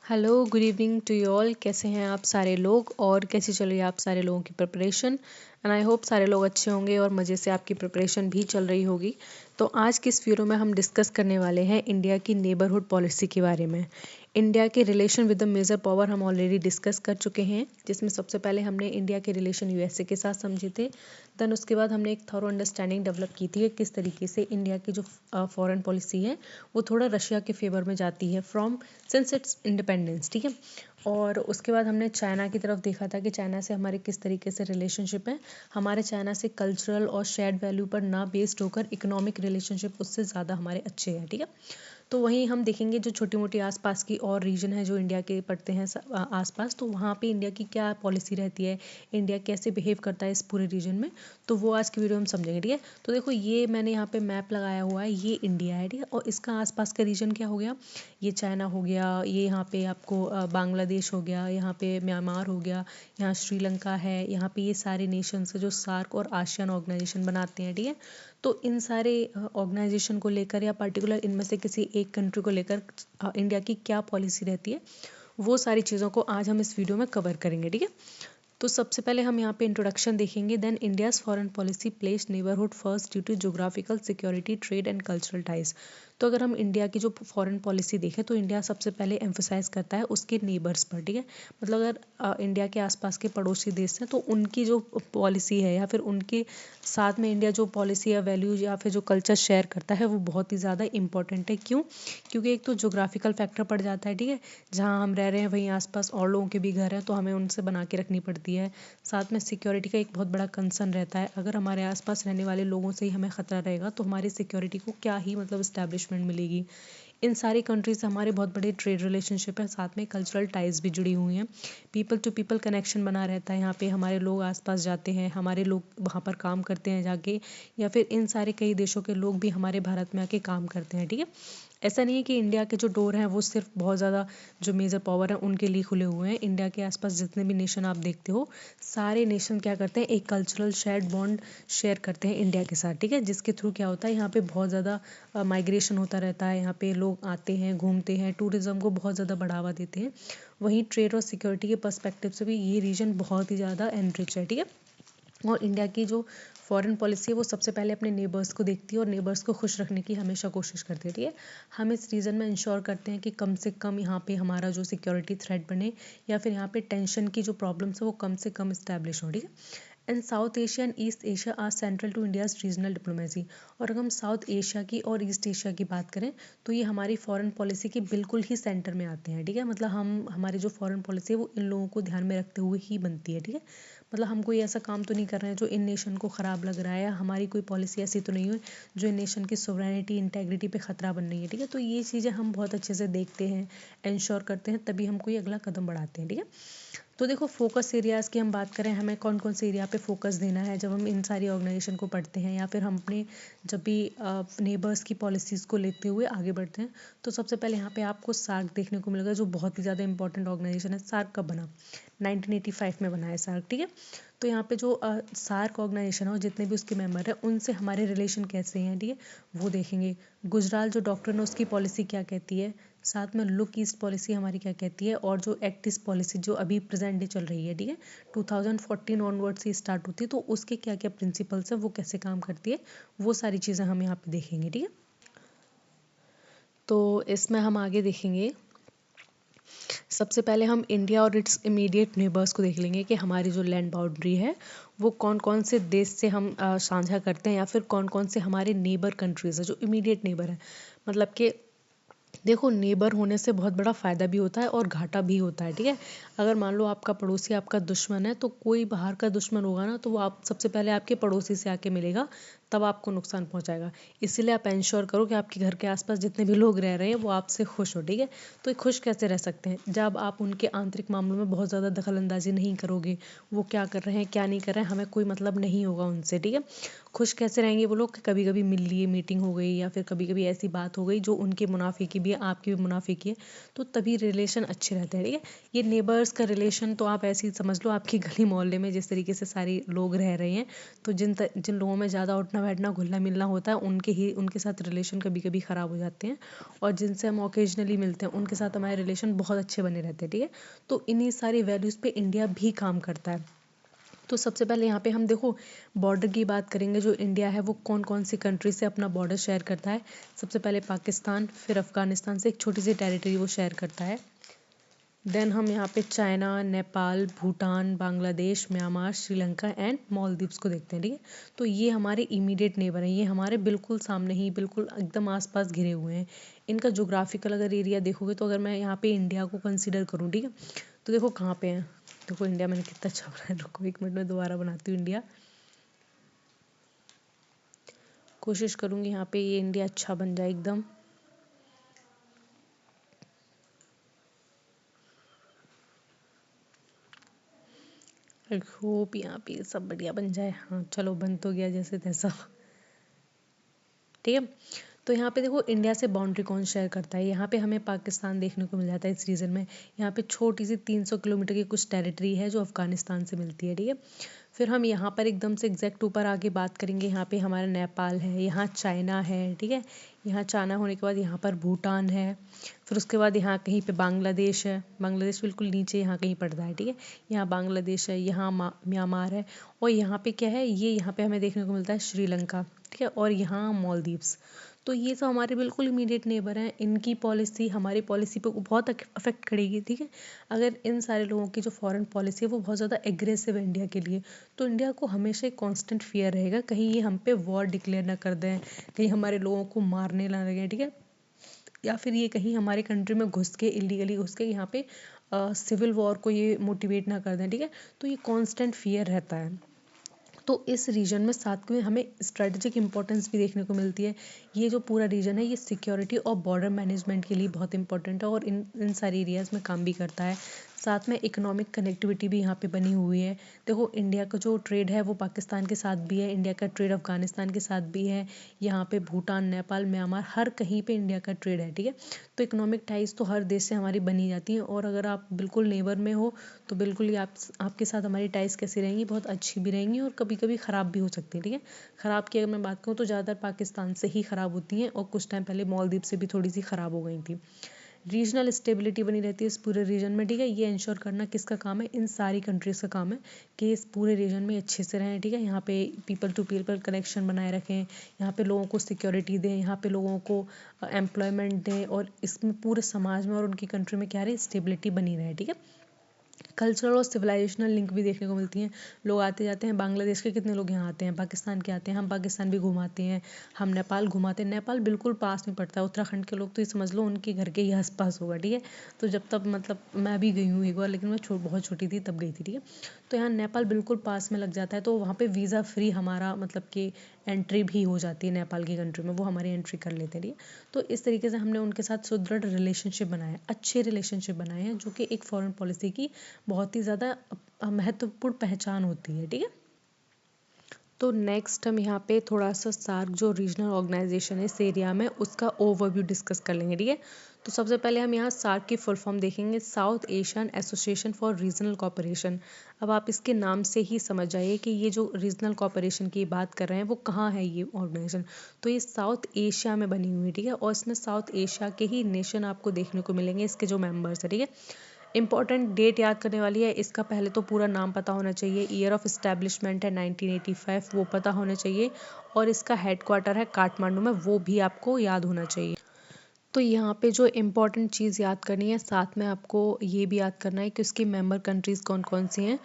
Hello good evening to you all. कैसे हैं आप सारे लोग और कैसी चल रही है आप सारे लोगों की प्रिपरेशन। एंड आई होप सारे लोग अच्छे होंगे और मज़े से आपकी प्रिपरेशन भी चल रही होगी। तो आज की इस वीडियो में हम डिस्कस करने वाले हैं इंडिया की नेबरहुड पॉलिसी के बारे में। इंडिया के relation with the major power हम ऑलरेडी डिस्कस कर चुके हैं, जिसमें सबसे पहले हमने इंडिया के रिलेशन यूएसए के साथ समझे थे। देन उसके बाद हमने एक थॉरो अंडरस्टैंडिंग डेवलप की थी कि किस तरीके से इंडिया की जो फॉरेन पॉलिसी है वो थोड़ा रशिया के फेवर में जाती है फ्रॉम सिंस इट्स इंडिपेंडेंस। ठीक है। और उसके बाद हमने चाइना की तरफ देखा था कि चाइना से हमारे किस तरीके से रिलेशनशिप है। हमारे चाइना से कल्चरल और शेयर्ड वैल्यू पर ना बेस्ड होकर इकोनॉमिक रिलेशनशिप उससे ज़्यादा हमारे अच्छे हैं। ठीक है। तो वहीं हम देखेंगे जो छोटी मोटी आसपास की और रीजन है जो इंडिया के पड़ते हैं आसपास, तो वहाँ पे इंडिया की क्या पॉलिसी रहती है, इंडिया कैसे बिहेव करता है इस पूरे रीजन में, तो वो आज की वीडियो हम समझेंगे। ठीक है। तो देखो ये मैंने यहाँ पे मैप लगाया हुआ है, ये इंडिया है। ठीक है। और इसका आसपास का रीजन क्या हो गया, ये चाइना हो गया, ये यहाँ पे आपको बांग्लादेश हो गया, यहाँ पे म्यांमार हो गया, यहाँ श्रीलंका है, यहाँ पे ये सारे नेशंस है जो सार्क और आसियान ऑर्गेनाइजेशन बनाते हैं। ठीक है। तो इन सारे ऑर्गेनाइजेशन को लेकर या पर्टिकुलर इनमें से किसी एक कंट्री को लेकर इंडिया की क्या पॉलिसी रहती है, वो सारी चीज़ों को आज हम इस वीडियो में कवर करेंगे। ठीक है। तो सबसे पहले हम यहाँ पे इंट्रोडक्शन देखेंगे। Then India's foreign policy place neighbourhood first due to geographical security trade and cultural ties. तो अगर हम इंडिया की जो फॉरेन पॉलिसी देखें तो इंडिया सबसे पहले एम्फोसाइज करता है उसके नेबर्स पर। ठीक है। मतलब अगर इंडिया के आसपास के पड़ोसी देश हैं तो उनकी जो पॉलिसी है या फिर उनके साथ में इंडिया जो पॉलिसी या वैल्यूज या फिर जो कल्चर शेयर करता है वो बहुत ही ज़्यादा इंपॉर्टेंट है। क्यों? क्योंकि एक तो जोग्राफिकल फैक्टर पड़ जाता है। ठीक है। जहाँ हम रह रहे हैं वहीं आसपास और लोगों के भी घर हैं तो हमें उनसे बना के रखनी पड़ती है। साथ में सिक्योरिटी का एक बहुत बड़ा कंसर्न रहता है। अगर हमारे आसपास रहने वाले लोगों से ही हमें ख़तरा रहेगा तो हमारी सिक्योरिटी को क्या ही मतलब इस्टेब्लिशमेंट मिलेगी। इन सारी कंट्रीज से हमारे बहुत बड़े ट्रेड रिलेशनशिप है, साथ में कल्चरल टाइज भी जुड़ी हुई हैं। पीपल टू पीपल कनेक्शन बना रहता है। यहाँ पे हमारे लोग आसपास जाते हैं, हमारे लोग वहाँ पर काम करते हैं जाके, या फिर इन सारे कई देशों के लोग भी हमारे भारत में आके काम करते हैं। ठीक है। ऐसा नहीं है कि इंडिया के जो डोर हैं वो सिर्फ बहुत ज़्यादा जो मेजर पावर है उनके लिए खुले हुए हैं। इंडिया के आसपास जितने भी नेशन आप देखते हो सारे नेशन क्या करते हैं, एक कल्चरल शेयर्ड बॉन्ड शेयर करते हैं इंडिया के साथ। ठीक है। जिसके थ्रू क्या होता है, यहाँ पे बहुत ज़्यादा माइग्रेशन होता रहता है, यहाँ पे लोग आते हैं, घूमते हैं, टूरिज्म को बहुत ज़्यादा बढ़ावा देते हैं। वहीं ट्रेड और सिक्योरिटी के पर्सपेक्टिव से भी ये रीजन बहुत ही ज़्यादा एनरिच है। ठीक है। और इंडिया की जो फॉरेन पॉलिसी है वो सबसे पहले अपने नेबर्स को देखती है और नेबर्स को खुश रखने की हमेशा कोशिश करती है। ठीक है। हम इस रीजन में इंश्योर करते हैं कि कम से कम यहाँ पे हमारा जो सिक्योरिटी थ्रेट बने या फिर यहाँ पे टेंशन की जो प्रॉब्लम्स है वो कम से कम इस्टेब्लिश हो। ठीक है। And South Asia and East Asia are central to India's regional diplomacy. और अगर हम साउथ एशिया की और ईस्ट एशिया की बात करें तो ये हमारी फॉरेन पॉलिसी के बिल्कुल ही सेंटर में आते हैं। ठीक है। मतलब हम हमारी जो फॉरेन पॉलिसी है वो इन लोगों को ध्यान में रखते हुए ही बनती है। ठीक है। मतलब हम कोई ऐसा काम तो नहीं कर रहे हैं जो इन नेशन को ख़राब लग रहा है, या हमारी कोई पॉलिसी ऐसी तो नहीं है जो इन नेशन की सोवरेनिटी इंटेग्रिटी पे ख़तरा बन रही है। ठीक है। तो ये चीज़ें हम बहुत अच्छे से देखते हैं, इंश्योर करते हैं, तभी हम कोई अगला कदम बढ़ाते हैं। ठीक है। तो देखो फोकस एरियाज़ की हम बात करें, हमें कौन कौन से एरिया पे फोकस देना है जब हम इन सारी ऑर्गेनाइजेशन को पढ़ते हैं या फिर हम अपने जब भी नेबर्स की पॉलिसीज़ को लेते हुए आगे बढ़ते हैं। तो सबसे पहले यहाँ पे आपको सार्क देखने को मिलेगा जो बहुत ही ज़्यादा इंपॉर्टेंट ऑर्गेनाइजेशन है। सार्क कब बना? 1985 में बना है सार्क। ठीक है। तो यहाँ पे जो सार्क ऑर्गेनाइजेशन है और जितने भी उसके मेंबर हैं उनसे हमारे रिलेशन कैसे हैं, ठीक है, वो देखेंगे। गुजराल जो डॉक्टर है उसकी पॉलिसी क्या कहती है, साथ में लुक ईस्ट पॉलिसी हमारी क्या कहती है, और जो एक्ट ईस्ट पॉलिसी जो अभी प्रेजेंट डे चल रही है, ठीक है, 2014 ऑनवर्ड से स्टार्ट होती है, तो उसके क्या क्या प्रिंसिपल्स हैं, वो कैसे काम करती है, वो सारी चीज़ें हम यहाँ पे देखेंगे। ठीक है। तो इसमें हम आगे देखेंगे, सबसे पहले हम इंडिया और इट्स इमीडिएट नेबर्स को देख लेंगे कि हमारी जो लैंड बाउंड्री है वो कौन कौन से देश से हम साझा करते हैं, या फिर कौन कौन से हमारे नेबर कंट्रीज़ है जो इमीडिएट नेबर है। मतलब कि देखो नेबर होने से बहुत बड़ा फ़ायदा भी होता है और घाटा भी होता है। ठीक है। अगर मान लो आपका पड़ोसी आपका दुश्मन है, तो कोई बाहर का दुश्मन होगा ना, तो वो आप सबसे पहले आपके पड़ोसी से आके मिलेगा, तब आपको नुकसान पहुंचाएगा। इसीलिए आप इंश्योर करो कि आपके घर के आसपास जितने भी लोग रह रहे हैं वो आपसे खुश हो। ठीक है। तो ये खुश कैसे रह सकते हैं, जब आप उनके आंतरिक मामलों में बहुत ज़्यादा दखल अंदाजी नहीं करोगे, वो क्या कर रहे हैं क्या नहीं कर रहे हैं हमें कोई मतलब नहीं होगा उनसे। ठीक है। खुश कैसे रहेंगे वो लोग, कभी कभी मिल लिए, मीटिंग हो गई, या फिर कभी कभी ऐसी बात हो गई जो उनके मुनाफे की भी है, आपकी भी मुनाफे की है, तो तभी रिलेशन अच्छे रहते हैं। ठीक है। ये नेबर्स का रिलेशन तो आप ऐसे ही समझ लो, आपकी गली मोहल्ले में जिस तरीके से सारे लोग रह रहे हैं, तो जिन लोगों में ज़्यादा उठना उठना बैठना घुलना मिलना होता है उनके साथ रिलेशन कभी कभी ख़राब हो जाते हैं, और जिनसे हम ओकेजनली मिलते हैं उनके साथ हमारे रिलेशन बहुत अच्छे बने रहते हैं, ठीक है। तो इन्हीं सारी वैल्यूज़ पे इंडिया भी काम करता है। तो सबसे पहले यहाँ पे हम देखो बॉर्डर की बात करेंगे। जो इंडिया है वो कौन कौन सी कंट्री से अपना बॉर्डर शेयर करता है। सबसे पहले पाकिस्तान, फिर अफ़गानिस्तान से एक छोटी सी टेरिटरी वो शेयर करता है। देन हम यहाँ पे China, Nepal, Bhutan, Bangladesh, Myanmar, Sri Lanka and Maldives को देखते हैं, ठीक है। तो ये हमारे इमीडिएट नेबर हैं, ये हमारे बिल्कुल सामने ही बिल्कुल एकदम आसपास घिरे हुए हैं। इनका जोग्राफिकल अगर एरिया देखोगे तो अगर मैं यहाँ पे इंडिया को कंसिडर करूँ, ठीक है, तो देखो कहाँ पे है। देखो इंडिया मैंने कितना अच्छा बनाया, रुको 1 मिनट में दोबारा बनाती हूँ इंडिया। कोशिश करूँगी यहाँ पे ये इंडिया अच्छा बन जाए एकदम। आई होप यहाँ पे सब बढ़िया बन जाए। हाँ चलो बन तो गया जैसे तैसा, ठीक है। तो यहाँ पे देखो इंडिया से बाउंड्री कौन शेयर करता है। यहाँ पे हमें पाकिस्तान देखने को मिल जाता है इस रीजन में। यहाँ पे छोटी सी 300 किलोमीटर की कुछ टेरिटरी है जो अफगानिस्तान से मिलती है, ठीक है। फिर हम यहाँ पर एकदम से एग्जैक्ट ऊपर आगे बात करेंगे। यहाँ पे हमारा नेपाल है, यहाँ चाइना है, ठीक है। यहाँ चाइना होने के बाद यहाँ पर भूटान है। फिर उसके बाद यहाँ कहीं पे बांग्लादेश है, बांग्लादेश बिल्कुल नीचे यहाँ कहीं पड़ता है, ठीक है। यहाँ बांग्लादेश है, यहाँ म्यांमार है, और यहाँ पे क्या है, ये यहाँ पे हमें देखने को मिलता है श्रीलंका, ठीक है, और यहाँ मालदीव्स। तो ये सब हमारे बिल्कुल इमीडिएट नेबर हैं। इनकी पॉलिसी हमारी पॉलिसी पे बहुत अफेक्ट करेगी, ठीक है। अगर इन सारे लोगों की जो फॉरेन पॉलिसी है वो बहुत ज़्यादा एग्रेसिव है इंडिया के लिए, तो इंडिया को हमेशा एक कांस्टेंट फियर रहेगा कहीं ये हम पे वॉर डिक्लेयर ना कर दें, कहीं हमारे लोगों को मारने ना लगे, ठीक है, या फिर ये कहीं हमारे कंट्री में घुस के इलीगली घुस के यहाँ पे सिविल वॉर को ये मोटिवेट ना कर दें, ठीक है। तो ये कांस्टेंट फियर रहता है। तो इस रीजन में साथ में हमें स्ट्रेटेजिक इंपॉर्टेंस भी देखने को मिलती है। ये जो पूरा रीजन है ये सिक्योरिटी और बॉर्डर मैनेजमेंट के लिए बहुत इंपॉर्टेंट है, और इन सारी एरियाज़ में काम भी करता है। साथ में इकोनॉमिक कनेक्टिविटी भी यहाँ पे बनी हुई है। देखो इंडिया का जो ट्रेड है वो पाकिस्तान के साथ भी है, इंडिया का ट्रेड अफगानिस्तान के साथ भी है, यहाँ पे भूटान, नेपाल, म्यांमार, हर कहीं पे इंडिया का ट्रेड है, ठीक है। तो इकोनॉमिक टाइज तो हर देश से हमारी बनी जाती हैं, और अगर आप बिल्कुल नेबर में हो तो बिल्कुल ही आपके साथ हमारी टाइज कैसी रहेंगी, बहुत अच्छी भी रहेंगी और कभी कभी ख़राब भी हो सकती है, ठीक है। ख़राब की अगर मैं बात करूँ तो ज़्यादातर पाकिस्तान से ही ख़राब होती हैं, और कुछ टाइम पहले मालदीव से भी थोड़ी सी ख़राब हो गई थी। रीजनल स्टेबिलिटी बनी रहती है इस पूरे रीजन में, ठीक है। ये इंश्योर करना किसका काम है, इन सारी कंट्रीज़ का काम है कि इस पूरे रीजन में अच्छे से रहें, ठीक है। यहाँ पे पीपल टू पीपल कनेक्शन बनाए रखें, यहाँ पे लोगों को सिक्योरिटी दें, यहाँ पे लोगों को एम्प्लॉयमेंट दें, और इसमें पूरे समाज में और उनकी कंट्री में क्या रहे, स्टेबिलिटी बनी रहे, ठीक है। कल्चरल और सिविलाइजेशनल लिंक भी देखने को मिलती हैं। लोग आते जाते हैं, बांग्लादेश के कितने लोग यहाँ आते हैं, पाकिस्तान के आते हैं, हम पाकिस्तान भी घुमाते हैं, हम नेपाल घुमाते हैं। नेपाल बिल्कुल पास में पड़ता है, उत्तराखंड के लोग तो ये समझ लो उनके घर के ही आस पास होगा, ठीक है। तो जब तब मतलब मैं भी गई हूँ एक बार, लेकिन मैं बहुत छोटी थी तब गई थी, ठीक है। तो यहाँ नेपाल बिल्कुल पास में लग जाता है, तो वहाँ पे वीज़ा फ्री हमारा मतलब कि एंट्री भी हो जाती है नेपाल की कंट्री में, वो हमारी एंट्री कर लेते हैं, ठीक है। तो इस तरीके से हमने उनके साथ सुदृढ़ रिलेशनशिप बनाए हैं, अच्छे रिलेशनशिप बनाए हैं, जो कि एक फॉरेन पॉलिसी की बहुत ही ज़्यादा महत्वपूर्ण पहचान होती है, ठीक है। तो नेक्स्ट हम यहाँ पे थोड़ा सा सार्क जो रीजनल ऑर्गेनाइजेशन है इस एरिया में उसका ओवरव्यू डिस्कस कर लेंगे, ठीक है। तो सबसे पहले हम यहाँ सार्क की फुल फॉर्म देखेंगे, south Asian association for regional cooperation. अब आप इसके नाम से ही समझ जाइए कि ये जो रीजनल कोऑपरेशन की बात कर रहे हैं वो कहाँ है ये ऑर्गेनाइजेशन। तो ये साउथ एशिया में बनी हुई है, ठीक है, और इसमें साउथ एशिया के ही नेशन आपको देखने को मिलेंगे इसके जो मेंबर्स है, ठीक है। इंपॉर्टेंट डेट याद करने वाली है, इसका पहले तो पूरा नाम पता होना चाहिए, ईयर ऑफ इस्टेब्लिशमेंट है 1985 वो पता होना चाहिए, और इसका हेडक्वार्टर है काठमांडू में वो भी आपको याद होना चाहिए। तो यहाँ पे जो इम्पोर्टेंट चीज़ याद करनी है, साथ में आपको ये भी याद करना है कि उसकी मेंबर कंट्रीज़ कौन कौन सी हैं।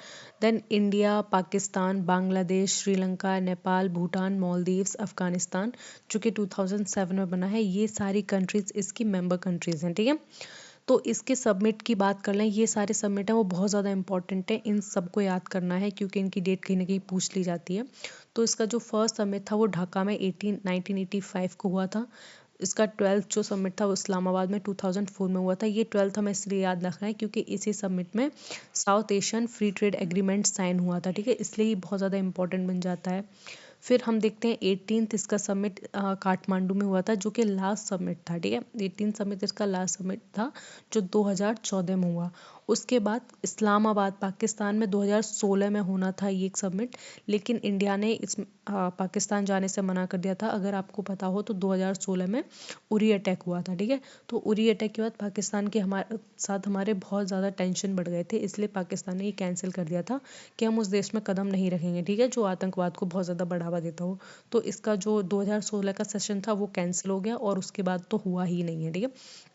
देन इंडिया, पाकिस्तान, बांग्लादेश, श्रीलंका, नेपाल, भूटान, मालदीव्स, अफगानिस्तान, जो कि 2007 में बना है, ये सारी कंट्रीज़ इसकी मेंबर कंट्रीज़ हैं, ठीक है। तो इसके सबमिट की बात कर लें, ये सारे सबमिट हैं वो बहुत ज़्यादा इंपॉर्टेंट है, इन सबको याद करना है क्योंकि इनकी डेट कहीं ना कहीं पूछ ली जाती है। तो इसका जो फर्स्ट सबमिट था वो ढाका में 1985 को हुआ था। इसका 12th जो सबमिट था वो इस्लामाबाद में 2004 में हुआ था। ये 12th हमें इसलिए याद रखना है क्योंकि इसी सबमिट में South Asian free trade agreement sign हुआ था, ठीक है, इसलिए ये बहुत ज़्यादा इंपॉर्टेंट बन जाता है। फिर हम देखते हैं 18th इसका सबमिट काठमांडू में हुआ था, जो कि लास्ट सबमिट था, ठीक है। 18 सबमिट इसका लास्ट सबमिट था जो 2014 में हुआ। उसके बाद इस्लामाबाद पाकिस्तान में 2016 में होना था ये एक समिट, लेकिन इंडिया ने इस पाकिस्तान जाने से मना कर दिया था। अगर आपको पता हो तो 2016 में उरी अटैक हुआ था, ठीक है। तो उरी अटैक के बाद पाकिस्तान के हमारे साथ हमारे बहुत ज़्यादा टेंशन बढ़ गए थे, इसलिए पाकिस्तान ने ये कैंसिल कर दिया था कि हम उस देश में कदम नहीं रखेंगे, ठीक है, जो आतंकवाद को बहुत ज़्यादा बढ़ावा देता हो। तो इसका जो 2016 का सेशन था वो कैंसिल हो गया और उसके बाद तो हुआ ही नहीं है, ठीक है।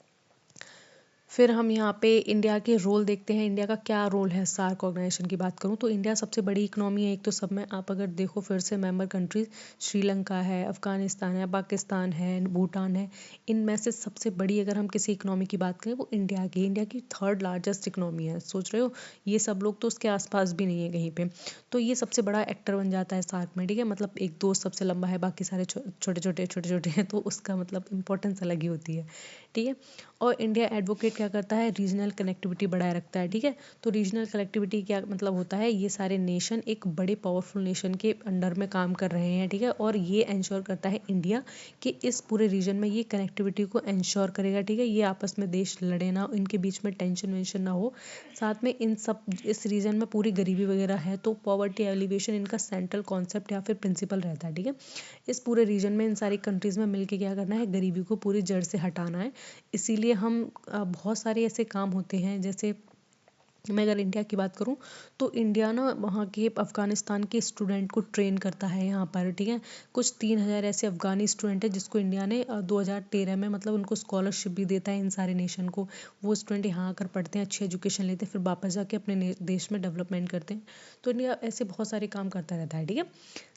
फिर हम यहाँ पे इंडिया के रोल देखते हैं। इंडिया का क्या रोल है सार्क ऑर्गेनाइजेशन की बात करूँ तो इंडिया सबसे बड़ी इकोनॉमी है एक तो सब में। आप अगर देखो फिर से मेंबर कंट्रीज श्रीलंका है, अफगानिस्तान है, पाकिस्तान है, भूटान है। इनमें से सबसे बड़ी अगर हम किसी इकोनॉमी की बात करें वो इंडिया की थर्ड लार्जेस्ट इकोनॉमी है। सोच रहे हो, ये सब लोग तो उसके आसपास भी नहीं है कहीं पे। तो ये सबसे बड़ा एक्टर बन जाता है सार्क में, ठीक है। मतलब एक दोस्त सबसे लंबा है, बाकी सारे छोटे छोटे हैं, तो उसका मतलब इंपॉर्टेंस अलग ही होती है, ठीक है। और इंडिया एडवोकेट क्या करता है, रीजनल कनेक्टिविटी बढ़ाए रखता है, ठीक है। तो रीजनल कनेक्टिविटी क्या मतलब होता है, ये सारे नेशन एक बड़े पावरफुल नेशन के अंडर में काम कर रहे हैं, ठीक है। और ये इंश्योर करता है इंडिया कि इस पूरे रीजन में ये कनेक्टिविटी को इंश्योर करेगा, ठीक है। ये आपस में देश लड़े ना, इनके बीच में टेंशन वेंशन ना हो। साथ में इन सब इस रीजन में पूरी गरीबी वगैरह है तो पॉवर्टी एलिवेशन इनका सेंट्रल कॉन्सेप्ट या फिर प्रिंसिपल रहता है, ठीक है। इस पूरे रीजन में इन सारी कंट्रीज में मिलके क्या करना है, गरीबी को पूरी जड़ से हटाना है। इसीलिए हम बहुत सारे ऐसे काम होते हैं, जैसे मैं अगर इंडिया की बात करूं तो इंडिया ना वहाँ के अफ़गानिस्तान के स्टूडेंट को ट्रेन करता है यहाँ पर, ठीक है। कुछ 3,000 ऐसे अफ़गानी स्टूडेंट है जिसको इंडिया ने 2013 में मतलब उनको स्कॉलरशिप भी देता है इन सारे नेशन को। वो स्टूडेंट यहाँ आकर पढ़ते हैं, अच्छी एजुकेशन लेते हैं, फिर वापस जाके अपने देश में डेवलपमेंट करते हैं। तो इंडिया ऐसे बहुत सारे काम करता रहता है, ठीक है।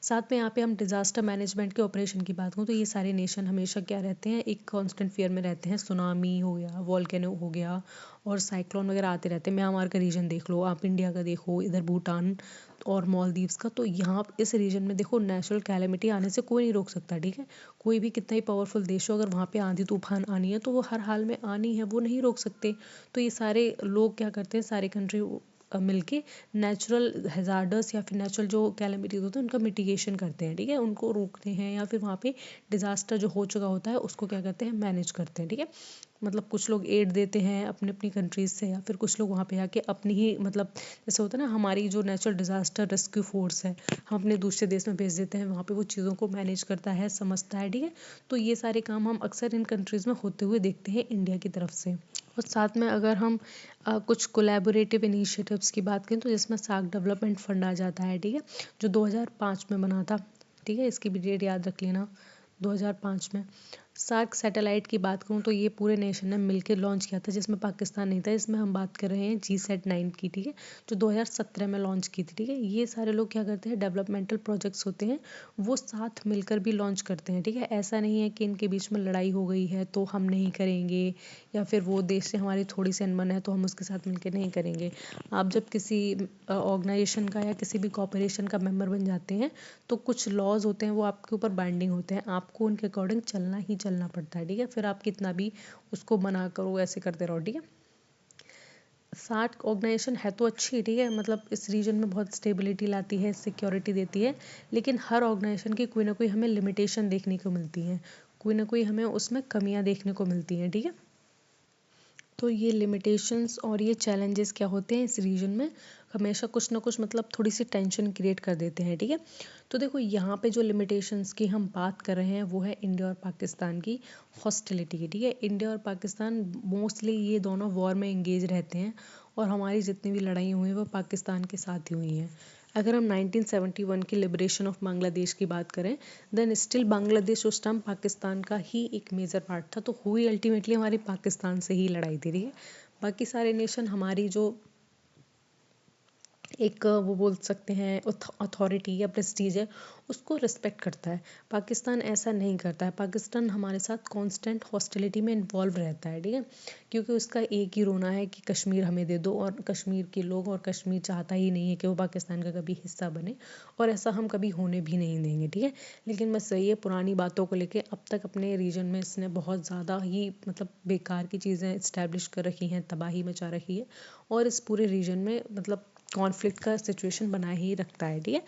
साथ में यहाँ पे हम डिज़ास्टर मैनेजमेंट के ऑपरेशन की बात करूँ तो ये सारे नेशन हमेशा क्या रहते हैं, एक कांस्टेंट फियर में रहते हैं। सुनामी हो गया, वॉल्केनो हो गया और साइक्लोन वगैरह आते रहते हैं। म्यांमार का रीजन देख लो, आप इंडिया का देखो, इधर भूटान और मालदीव्स का। तो यहाँ इस रीजन में देखो नेचुरल कैलेमिटी आने से कोई नहीं रोक सकता, ठीक है। कोई भी कितना ही पावरफुल देश हो, अगर वहाँ पे आंधी तूफान आनी है तो वो हर हाल में आनी है, वो नहीं रोक सकते। तो ये सारे लोग क्या करते हैं, सारे कंट्री मिलके नेचुरल हैजार्डस या फिर नेचुरल जो कैलेमिटीज होते हैं उनका मिटिगेशन करते हैं, ठीक है। उनको रोकते हैं या फिर वहाँ पे डिजास्टर जो हो चुका होता है उसको क्या करते हैं, मैनेज करते हैं, ठीक है। मतलब कुछ लोग एड देते हैं अपने अपनी कंट्रीज से, या फिर कुछ लोग वहाँ पे आके अपनी ही मतलब जैसे होता है ना, हमारी जो नेचुरल डिजास्टर रेस्क्यू फोर्स है हम अपने दूसरे देश में भेज देते हैं, वहाँ पे वो चीज़ों को मैनेज करता है, समझता है, ठीक है। तो ये सारे काम हम अक्सर इन कंट्रीज़ में होते हुए देखते हैं इंडिया की तरफ से। और साथ में अगर हम कुछ कोलैबोरेटिव इनिशिएटिव्स की बात करें तो जिसमें सार्क डेवलपमेंट फंड आ जाता है, ठीक है, जो 2005 में बना था, ठीक है। इसकी भी डेट याद रख लेना, 2005 में। सार्क सैटेलाइट की बात करूँ तो ये पूरे नेशन ने मिलकर लॉन्च किया था, जिसमें पाकिस्तान नहीं था। इसमें हम बात कर रहे हैं GSAT-9 की, ठीक है, जो 2017 में लॉन्च की थी, ठीक है। ये सारे लोग क्या करते हैं, डेवलपमेंटल प्रोजेक्ट्स होते हैं वो साथ मिलकर भी लॉन्च करते हैं, ठीक है। ऐसा नहीं है कि इनके बीच में लड़ाई हो गई है तो हम नहीं करेंगे, या फिर वो देश से हमारी थोड़ी सी अनबन है तो हम उसके साथ मिलकर नहीं करेंगे। आप जब किसी ऑर्गेनाइजेशन का या किसी भी कॉरपोरेशन का मेंबर बन जाते हैं तो कुछ लॉज होते हैं वो आपके ऊपर बाइंडिंग होते हैं, आपको उनके अकॉर्डिंग चलना ही चलना पड़ता है, ठीक है। फिर आप कितना भी उसको मना करो, ऐसे करते रहो, ठीक है। सार्क ऑर्गेनाइजेशन है तो अच्छी, ठीक है, मतलब इस रीजन में बहुत स्टेबिलिटी लाती है, सिक्योरिटी देती है। लेकिन हर ऑर्गेनाइजेशन की कोई ना कोई हमें लिमिटेशन देखने को मिलती है, कोई ना कोई हमें उसमें कमियां देखने को मिलती हैं, ठीक है। तो ये लिमिटेशंस और ये चैलेंजेस क्या होते हैं इस रीजन में, हमेशा कुछ ना कुछ मतलब थोड़ी सी टेंशन क्रिएट कर देते हैं, ठीक है। तो देखो यहाँ पे जो लिमिटेशंस की हम बात कर रहे हैं वो है इंडिया और पाकिस्तान की हॉस्टिलिटी की, ठीक है। इंडिया और पाकिस्तान मोस्टली ये दोनों वॉर में इंगेज रहते हैं और हमारी जितनी भी लड़ाई हुई हैं वो पाकिस्तान के साथ ही हुई हैं। अगर हम 1971 की लिबरेशन ऑफ बांग्लादेश की बात करें, देन स्टिल बांग्लादेश उस टाइम पाकिस्तान का ही एक मेजर पार्ट था। तो हुई अल्टीमेटली हमारी पाकिस्तान से ही लड़ाई थी, ठीक है। बाकी सारे नेशन हमारी जो एक वो बोल सकते हैं अथॉरिटी या प्रेस्टीज है उसको रिस्पेक्ट करता है। पाकिस्तान ऐसा नहीं करता है, पाकिस्तान हमारे साथ कांस्टेंट हॉस्टिलिटी में इन्वॉल्व रहता है, ठीक है। क्योंकि उसका एक ही रोना है कि कश्मीर हमें दे दो, और कश्मीर के लोग और कश्मीर चाहता ही नहीं है कि वो पाकिस्तान का कभी हिस्सा बने, और ऐसा हम कभी होने भी नहीं देंगे, ठीक है। लेकिन बस ये पुरानी बातों को लेके अब तक अपने रीजन में इसने बहुत ज़्यादा ही मतलब बेकार की चीज़ें इस्टेब्लिश कर रखी हैं, तबाही मचा रखी है, और इस पूरे रीजन में मतलब कॉन्फ्लिक्ट का सिचुएशन बना ही रखता है, ठीक है।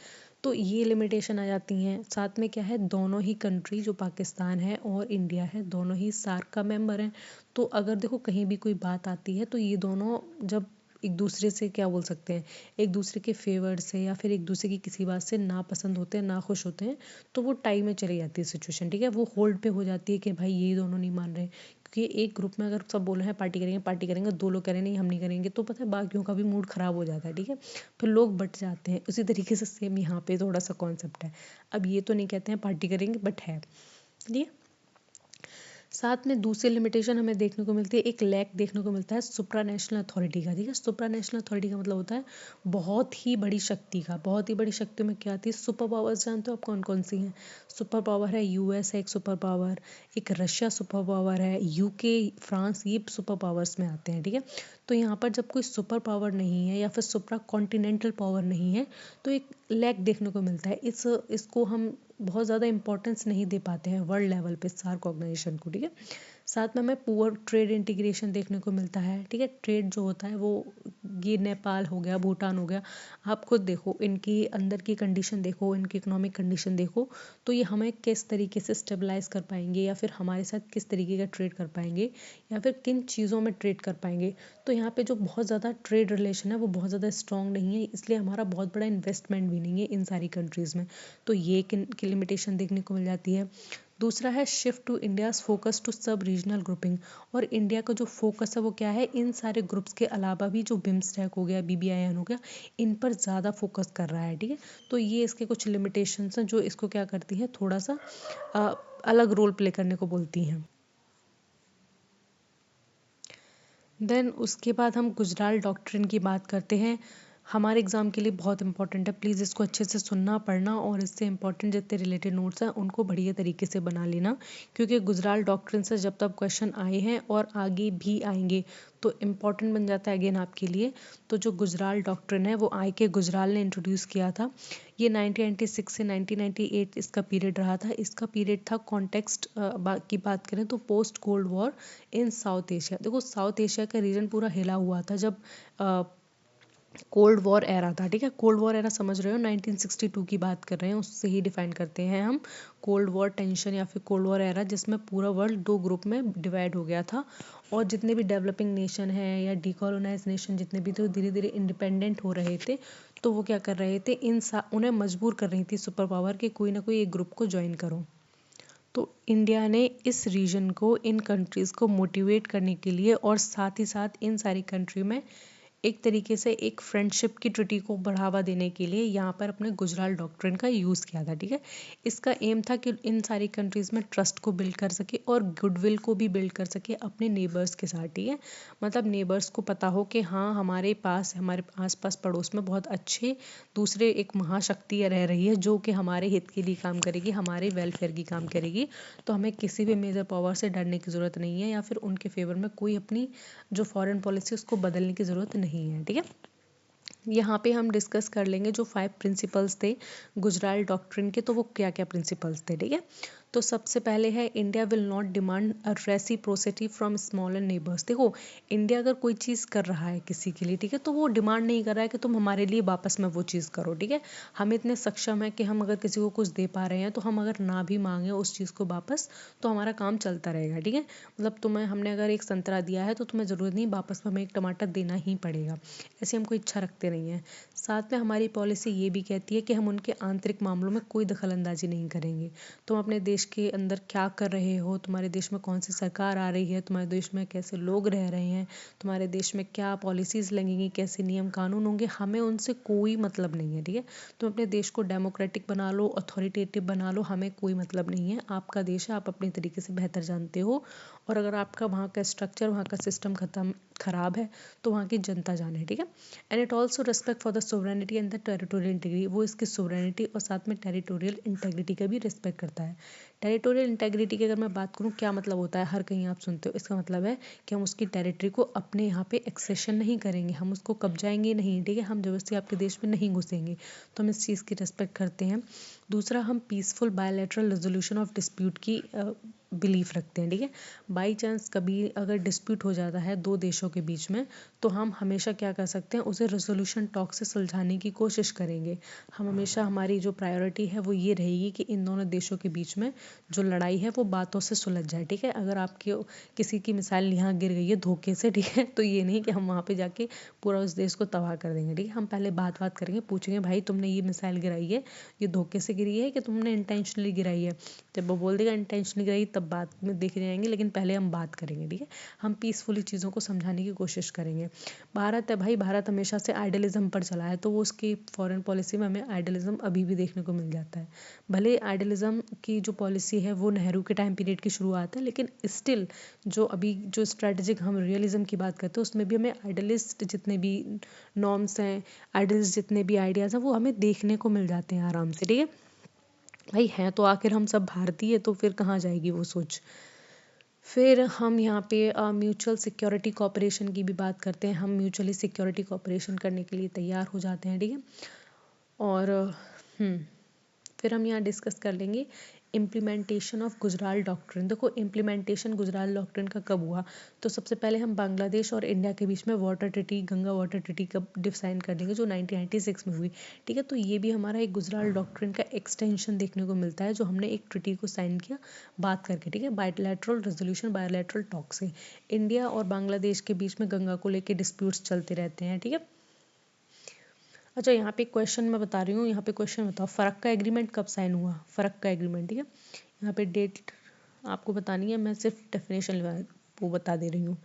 तो ये लिमिटेशन आ जाती हैं। साथ में क्या है, दोनों ही कंट्री जो पाकिस्तान है और इंडिया है दोनों ही सार्क का मेंबर हैं। तो अगर देखो कहीं भी कोई बात आती है तो ये दोनों जब एक दूसरे से क्या बोल सकते हैं, एक दूसरे के फेवर से या फिर एक दूसरे की किसी बात से ना पसंद होते हैं, ना खुश होते हैं, तो वो टाइम में चली जाती है सिचुएशन, ठीक है। वो होल्ड पे हो जाती है कि भाई ये दोनों नहीं मान रहे, क्योंकि एक ग्रुप में अगर सब बोल रहे हैं पार्टी करेंगे, दो लोग कह रहे हैं नहीं हम नहीं करेंगे, तो पता है बाकियों का भी मूड खराब हो जाता है, ठीक है। फिर लोग बट जाते हैं। उसी तरीके से सेम यहाँ पे थोड़ा सा कॉन्सेप्ट है। अब ये तो नहीं कहते हैं पार्टी करेंगे, बट है, ठीक है। साथ में दूसरी लिमिटेशन हमें देखने को मिलती है, एक लैक देखने को मिलता है सुप्रा नेशनल अथॉरिटी का, ठीक है। सुप्रा नेशनल अथॉरिटी का मतलब होता है बहुत ही बड़ी शक्ति का। बहुत ही बड़ी शक्तियों में क्या आती है, सुपर पावर्स जानते हो आप कौन कौन सी हैं। सुपर पावर है यूएस है एक सुपर पावर, एक रशिया सुपर पावर है, यूके, फ्रांस, ये सुपर पावर्स में आते हैं, ठीक है। तो यहाँ पर जब कोई सुपर पावर नहीं है या फिर सुप्रा कॉन्टिनेंटल पावर नहीं है, तो एक लैक देखने को मिलता है। इसको हम बहुत ज़्यादा इंपॉर्टेंस नहीं दे पाते हैं वर्ल्ड लेवल पे सार्क ऑर्गेनाइजेशन को, ठीक है। साथ में हमें पुअर ट्रेड इंटीग्रेशन देखने को मिलता है, ठीक है। ट्रेड जो होता है वो ये नेपाल हो गया, भूटान हो गया, आप खुद देखो इनकी अंदर की कंडीशन देखो, इनकी इकोनॉमिक कंडीशन देखो, तो ये हमें किस तरीके से स्टेबलाइज कर पाएंगे या फिर हमारे साथ किस तरीके का ट्रेड कर पाएंगे या फिर किन चीज़ों में ट्रेड कर पाएंगे। तो यहाँ पे जो बहुत ज़्यादा ट्रेड रिलेशन है वो बहुत ज़्यादा स्ट्रॉन्ग नहीं है, इसलिए हमारा बहुत बड़ा इन्वेस्टमेंट भी नहीं है इन सारी कंट्रीज़ में। तो ये की लिमिटेशन देखने को मिल जाती है। दूसरा है shift to India's focus to sub regional grouping, और इंडिया का जो फोकस है वो क्या है, इन सारे ग्रुप्स के अलावा भी जो बिम्स्टेक हो गया, BBIN हो गया, इन पर ज़्यादा फोकस कर रहा है, ठीक है। तो ये इसके कुछ लिमिटेशंस हैं जो इसको क्या करती हैं, थोड़ा सा अलग रोल प्ले करने को बोलती हैं। देन उसके बाद हम गुजराल डॉक्ट्रिन की बात करते हैं। हमारे एग्ज़ाम के लिए बहुत इंपॉर्टेंट है, प्लीज़ इसको अच्छे से सुनना पढ़ना, और इससे इंपॉर्टेंट जितने रिलेटेड नोट्स हैं उनको बढ़िया तरीके से बना लेना, क्योंकि गुजराल डॉक्ट्रिन से जब तक क्वेश्चन आए हैं और आगे भी आएंगे तो इम्पॉर्टेंट बन जाता है अगेन आपके लिए। तो जो गुजराल डॉक्ट्रिन है वो के गुजराल ने इंट्रोड्यूस किया था। ये 1996 से 1998 इसका पीरियड रहा था। इसका पीरियड था कॉन्टेक्स्ट की बात करें तो post cold war in south Asia. देखो साउथ एशिया का रीजन पूरा हिला हुआ था जब कोल्ड वॉर एरा था, ठीक है। कोल्ड वॉर एरा समझ रहे हो, 1962 की बात कर रहे हैं, उससे ही डिफाइन करते हैं हम कोल्ड वॉर टेंशन या फिर कोल्ड वॉर एरा, जिसमें पूरा वर्ल्ड दो ग्रुप में डिवाइड हो गया था, और जितने भी डेवलपिंग नेशन हैं या डिकोलोनाइज नेशन जितने भी थे धीरे धीरे इंडिपेंडेंट हो रहे थे, तो वो क्या कर रहे थे, उन्हें मजबूर कर रही थी सुपर पावर कि कोई ना कोई एक ग्रुप को ज्वाइन करो। तो इंडिया ने इस रीजन को, इन कंट्रीज़ को मोटिवेट करने के लिए और साथ ही साथ इन सारी कंट्री में एक तरीके से एक फ्रेंडशिप की ट्रिटी को बढ़ावा देने के लिए यहाँ पर अपने गुजराल डॉक्ट्रिन का यूज़ किया था, ठीक है। इसका एम था कि इन सारी कंट्रीज़ में ट्रस्ट को बिल्ड कर सके और गुडविल को भी बिल्ड कर सके अपने नेबर्स के साथ, ठीक है। मतलब नेबर्स को पता हो कि हाँ हमारे आस पास पड़ोस में बहुत अच्छे दूसरे एक महाशक्ति रह रही है जो कि हमारे हित के लिए काम करेगी, हमारे वेलफेयर की काम करेगी। तो हमें किसी भी मेजर पावर से डरने की ज़रूरत नहीं है या फिर उनके फेवर में कोई अपनी जो फॉरेन पॉलिसी उसको बदलने की ज़रूरत नहीं है, ठीक है। यहाँ पे हम डिस्कस कर लेंगे जो 5 प्रिंसिपल्स थे गुजराल डॉक्ट्रिन के, तो वो क्या क्या प्रिंसिपल्स थे, ठीक है। तो सबसे पहले है India will not demand a reciprocity from smaller neighbours. देखो इंडिया अगर कोई चीज़ कर रहा है किसी के लिए, ठीक है, तो वो डिमांड नहीं कर रहा है कि तुम हमारे लिए वापस में वो चीज़ करो, ठीक है। हम इतने सक्षम हैं कि हम अगर किसी को कुछ दे पा रहे हैं तो हम अगर ना भी मांगे उस चीज़ को वापस, तो हमारा काम चलता रहेगा, ठीक है। मतलब हमने अगर एक संतरा दिया है तो तुम्हें ज़रूरत नहीं वापस में हमें एक टमाटर देना ही पड़ेगा, ऐसी हम कोई इच्छा रखते नहीं हैं। साथ में हमारी पॉलिसी ये भी कहती है कि हम उनके आंतरिक मामलों में कोई दखल अंदाजी नहीं करेंगे। तुम अपने देश के अंदर क्या कर रहे हो, तुम्हारे देश में कौन सी सरकार आ रही है, तुम्हारे देश में कैसे लोग रह रहे हैं, तुम्हारे देश में क्या पॉलिसीज़ लगेंगी, कैसे नियम कानून होंगे, हमें उनसे कोई मतलब नहीं है, ठीक है। तुम अपने देश को डेमोक्रेटिक बना लो, अथॉरिटेटिव बना लो, हमें कोई मतलब नहीं है। आपका देश है, आप अपने तरीके से बेहतर जानते हो, और अगर आपका वहाँ का स्ट्रक्चर, वहाँ का सिस्टम खराब है तो वहाँ की जनता जाने, ठीक है। And it also respect for the sovereignty and the territorial integrity. वो इसकी सोवरेनिटी और साथ में टेरिटोरियल इंटेग्रिटी का भी रिस्पेक्ट करता है। टेरिटोरियल इंटेग्रिटी की अगर मैं बात करूँ क्या मतलब होता है, हर कहीं आप सुनते हो, इसका मतलब है कि हम उसकी टेरिटरी को अपने यहाँ पे एक्सेशन नहीं करेंगे, हम उसको कब्जाएंगे नहीं, ठीक है। हम जबरदस्ती आपके देश में नहीं घुसेंगे, तो हम इस चीज़ की रिस्पेक्ट करते हैं। दूसरा, हम peaceful bilateral resolution of dispute की बिलीफ रखते हैं, ठीक है। बाई चांस कभी अगर डिस्प्यूट हो जाता है दो देशों के बीच में, तो हम हमेशा क्या कर सकते हैं, उसे रेजोल्यूशन टॉक से सुलझाने की कोशिश करेंगे। हम हमेशा, हमारी जो प्रायोरिटी है वो ये रहेगी कि इन दोनों देशों के बीच में जो लड़ाई है वो बातों से सुलझ जाए, ठीक है। अगर आपकी किसी की मिसाइल यहाँ गिर गई है धोखे से, ठीक है, तो ये नहीं कि हम वहाँ पे जाके पूरा उस देश को तबाह कर देंगे, ठीक है। हम पहले बात करेंगे, पूछेंगे भाई तुमने ये मिसाइल गिराई है, ये धोखे से गिरी है कि तुमने इंटेंशनली गिराई है। जब वो बोल देगा इंटेंशनली गिराई, तब बात में देख जाएंगे, लेकिन पहले हम बात करेंगे, ठीक है। हम पीसफुली चीज़ों को समझाने की कोशिश करेंगे। भारत है भाई, भारत हमेशा से आइडलिज्म पर चला है, तो वो उसकी फॉरेन पॉलिसी में हमें आइडलिज्म अभी भी देखने को मिल जाता है। भले आइडलिज्म की जो पॉलिसी है वो नेहरू के टाइम पीरियड की शुरुआत है, लेकिन स्टिल जो अभी जो स्ट्रेटेजिक हम रियलिज्म की बात करते हैं उसमें भी हमें आइडलिस्ट जितने भी नॉर्म्स हैं, आइडल्स जितने भी आइडियाज़ हैं वो हमें देखने को मिल जाते हैं आराम से, ठीक है भाई। हैं तो आखिर हम सब भारतीय, तो फिर कहाँ जाएगी वो सोच। फिर हम यहाँ पे म्यूचुअल सिक्योरिटी कॉपरेशन की भी बात करते हैं। हम म्यूचुअली सिक्योरिटी कॉपरेशन करने के लिए तैयार हो जाते हैं, ठीक है। और फिर हम यहाँ डिस्कस कर लेंगे इम्प्लीमेंटेशन ऑफ गुजराल डॉक्ट्रिन। देखो, इम्प्लीमेंटेशन गुजराल डॉक्ट्रिन का कब हुआ, तो सबसे पहले हम बांग्लादेश और इंडिया के बीच में water treaty, Ganga water treaty कब डिसाइन कर देंगे, जो 1996 में हुई, ठीक है। तो ये भी हमारा एक गुजराल डॉक्ट्रिन का एक्सटेंशन देखने को मिलता है, जो हमने एक ट्रीटी को साइन किया बात करके, ठीक है, बायलैटरल रेजोल्यूशन, बायलैटरल टॉक से। इंडिया और बांग्लादेश के बीच में गंगा को लेकर डिस्प्यूट्स चलते रहते हैं, ठीक है। अच्छा, यहाँ पे क्वेश्चन मैं बता रही हूँ, यहाँ पे क्वेश्चन बताओ, फ़रक्का का एग्रीमेंट कब साइन हुआ, फ़रक्का का एग्रीमेंट, ठीक है। यहाँ पे डेट आपको बतानी है, मैं सिर्फ डेफिनेशन वो बता दे रही हूँ।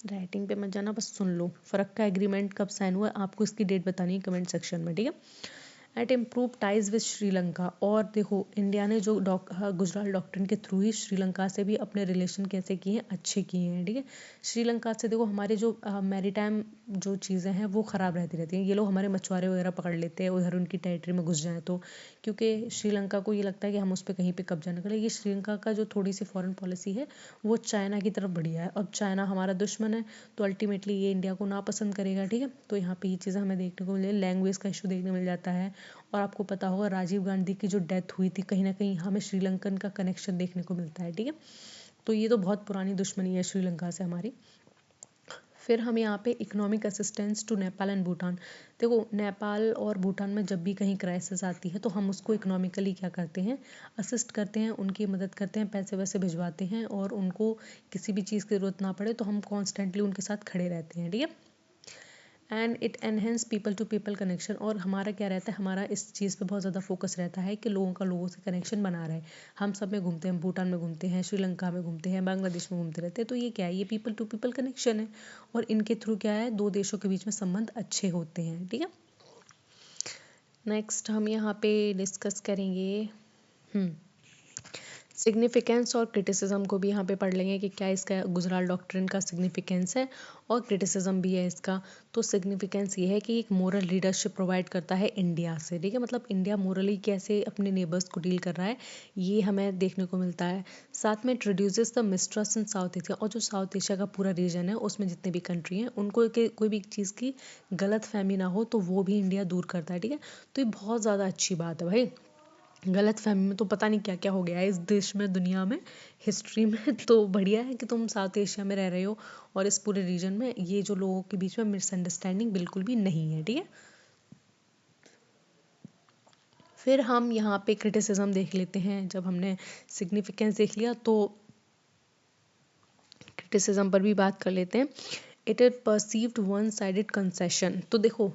राइटिंग पे मत जाना, बस सुन लो। फ़रक्का का एग्रीमेंट कब साइन हुआ, आपको इसकी डेट बतानी है कमेंट सेक्शन में, ठीक है। Eight improve ties with Sri Lanka. और देखो, इंडिया ने जो गुजराल डॉक्ट्रिन के थ्रू ही श्रीलंका से भी अपने रिलेशन कैसे किए हैं, अच्छे किए हैं, ठीक है। श्रीलंका से देखो, हमारे जो मैरीटाइम जो चीज़ें हैं वो ख़राब रहती रहती हैं। ये लोग हमारे मछुआरे वगैरह पकड़ लेते हैं, उधर उनकी टेरिटरी में घुस जाए तो, क्योंकि श्रीलंका को ये लगता है कि हम उस पर कहीं पे कब्जा न करें। ये श्रीलंका का जो थोड़ी सी फॉरेन पॉलिसी है वो चाइना की तरफ बढ़िया है। अब चाइना हमारा दुश्मन है, तो अल्टीमेटली ये इंडिया को नापसंद करेगा, ठीक है। तो यहाँ पे ये चीज़ें हमें देखने को मिले, लैंग्वेज का इशू देखने मिल जाता है। और आपको पता होगा राजीव गांधी की जो डेथ हुई थी, कहीं ना कहीं हमें श्रीलंकन का कनेक्शन देखने को मिलता है, ठीक है। तो ये तो बहुत पुरानी दुश्मनी है श्रीलंका से हमारी। फिर हम यहाँ पे economic assistance to Nepal and Bhutan. देखो, नेपाल और भूटान में जब भी कहीं क्राइसिस आती है तो हम उसको इकोनॉमिकली क्या करते हैं, असिस्ट करते हैं, उनकी मदद करते हैं, पैसे वैसे भिजवाते हैं, और उनको किसी भी चीज़ की ज़रूरत ना पड़े तो हम कॉन्स्टेंटली उनके साथ खड़े रहते हैं, ठीक है। And it enhance people to people connection. और हमारा क्या रहता है, हमारा इस चीज़ पे बहुत ज़्यादा फोकस रहता है कि लोगों का लोगों से कनेक्शन बना रहे। हम सब में घूमते हैं, भूटान में घूमते हैं, श्रीलंका में घूमते हैं, बांग्लादेश में घूमते रहते हैं, तो ये क्या है, ये पीपल टू पीपल कनेक्शन है। और इनके थ्रू क्या है, दो देशों के बीच में संबंध अच्छे होते हैं, ठीक है। नेक्स्ट हम यहाँ पे डिस्कस करेंगे सिग्निफिकेंस और क्रिटिसिज्म को भी यहाँ पे पढ़ लेंगे कि क्या इसका गुजराल डॉक्ट्रिन का सिग्निफिकेंस है और क्रिटिसिज्म भी है इसका। तो सिग्निफिकेंस ये है कि एक मोरल लीडरशिप प्रोवाइड करता है इंडिया से, ठीक है। मतलब इंडिया मोरली कैसे अपने नेबर्स को डील कर रहा है, ये हमें देखने को मिलता है। साथ में introduces the mistrust in south Asia. और जो साउथ एशिया का पूरा रीजन है उसमें जितने भी कंट्री हैं उनको कोई भी चीज़ की गलत फहमी ना हो, तो वो भी इंडिया दूर करता है, ठीक है। तो ये बहुत ज़्यादा अच्छी बात है भाई। गलत फहमी में तो पता नहीं क्या क्या हो गया है इस देश में, दुनिया में, हिस्ट्री में। तो बढ़िया है कि तुम साउथ एशिया में रह रहे हो और इस पूरे रीजन में ये जो लोगों के बीच में मिसअंडरस्टैंडिंग बिल्कुल भी नहीं है, ठीक है। फिर हम यहाँ पे क्रिटिसिज्म देख लेते हैं। जब हमने सिग्निफिकेंस देख लिया तो क्रिटिसिज्म पर भी बात कर लेते हैं। It is perceived one sided concession. तो देखो,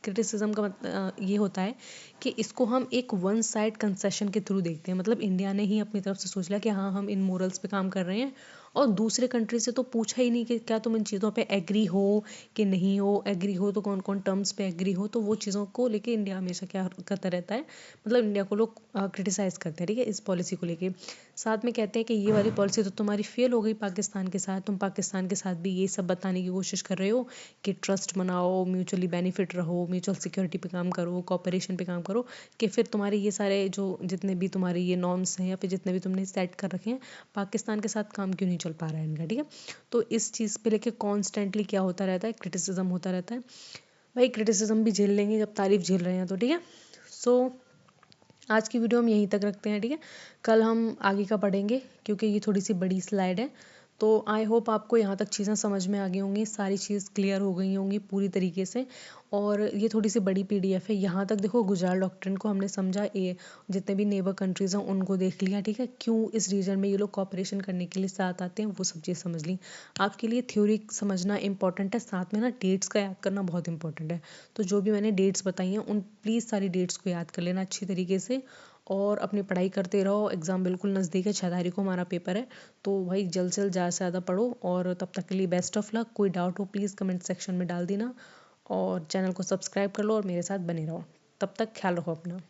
क्रिटिसिज्म का मतलब ये होता है कि इसको हम एक वन साइड कंसेशन के थ्रू देखते हैं। मतलब इंडिया ने ही अपनी तरफ से सोच लिया कि हाँ, हम इन मोरल्स पे काम कर रहे हैं, और दूसरे कंट्री से तो पूछा ही नहीं कि क्या तुम इन चीज़ों पे एग्री हो कि नहीं हो, एग्री हो तो कौन कौन टर्म्स पे एग्री हो। तो वो चीज़ों को लेके इंडिया हमेशा क्या करता रहता है, मतलब इंडिया को लोग क्रिटिसाइज़ करते हैं, ठीक है, इस पॉलिसी को लेके। साथ में कहते हैं कि ये वाली पॉलिसी तो तुम्हारी फेल हो गई पाकिस्तान के साथ, तुम पाकिस्तान के साथ भी ये सब बताने की कोशिश कर रहे हो कि ट्रस्ट बनाओ, म्यूचुअली बेनिफिट रहो, म्यूचुअल सिक्योरिटी पे काम करो, कॉपरेशन पे काम करो, कि फिर तुम्हारे ये सारे जो जितने भी तुम्हारे ये नॉर्म्स हैं या फिर जितने भी तुमने सेट कर रखे हैं, पाकिस्तान के साथ काम क्यों नहीं चल पा रहा है इनका, ठीक है। तो इस चीज़ पे लेके कॉन्स्टेंटली क्या होता रहता है, क्रिटिसिज्म होता रहता है। भाई क्रिटिसिज्म भी झेल लेंगे जब तारीफ झेल रहे हैं तो, ठीक है। सो आज की वीडियो हम यहीं तक रखते हैं, ठीक है। कल हम आगे का पढ़ेंगे क्योंकि ये थोड़ी सी बड़ी स्लाइड है। तो आई होप आपको यहाँ तक चीज़ें समझ में आ गई होंगी, सारी चीज़ क्लियर हो गई होंगी पूरी तरीके से। और ये थोड़ी सी बड़ी पीडीएफ है। यहाँ तक देखो, गुजरात डॉक्ट्रिन को हमने समझा, ये जितने भी नेबर कंट्रीज़ हैं उनको देख लिया, ठीक है। क्यों इस रीजन में ये लोग कॉपरेशन करने के लिए साथ आते हैं, वो सब चीज़ समझ ली। आपके लिए थ्योरी समझना इंपॉर्टेंट है, साथ में ना डेट्स का याद करना बहुत इंपॉर्टेंट है। तो जो भी मैंने डेट्स बताई हैं उन प्लीज़ सारी डेट्स को याद कर लेना अच्छी तरीके से, और अपनी पढ़ाई करते रहो। एग्ज़ाम बिल्कुल नज़दीक है, 6 तारीख को हमारा पेपर है। तो भाई जल्द से जल्द ज़्यादा से ज़्यादा पढ़ो, और तब तक के लिए बेस्ट ऑफ लक। कोई डाउट हो प्लीज़ कमेंट सेक्शन में डाल देना, और चैनल को सब्सक्राइब कर लो और मेरे साथ बने रहो। तब तक ख्याल रखो अपना।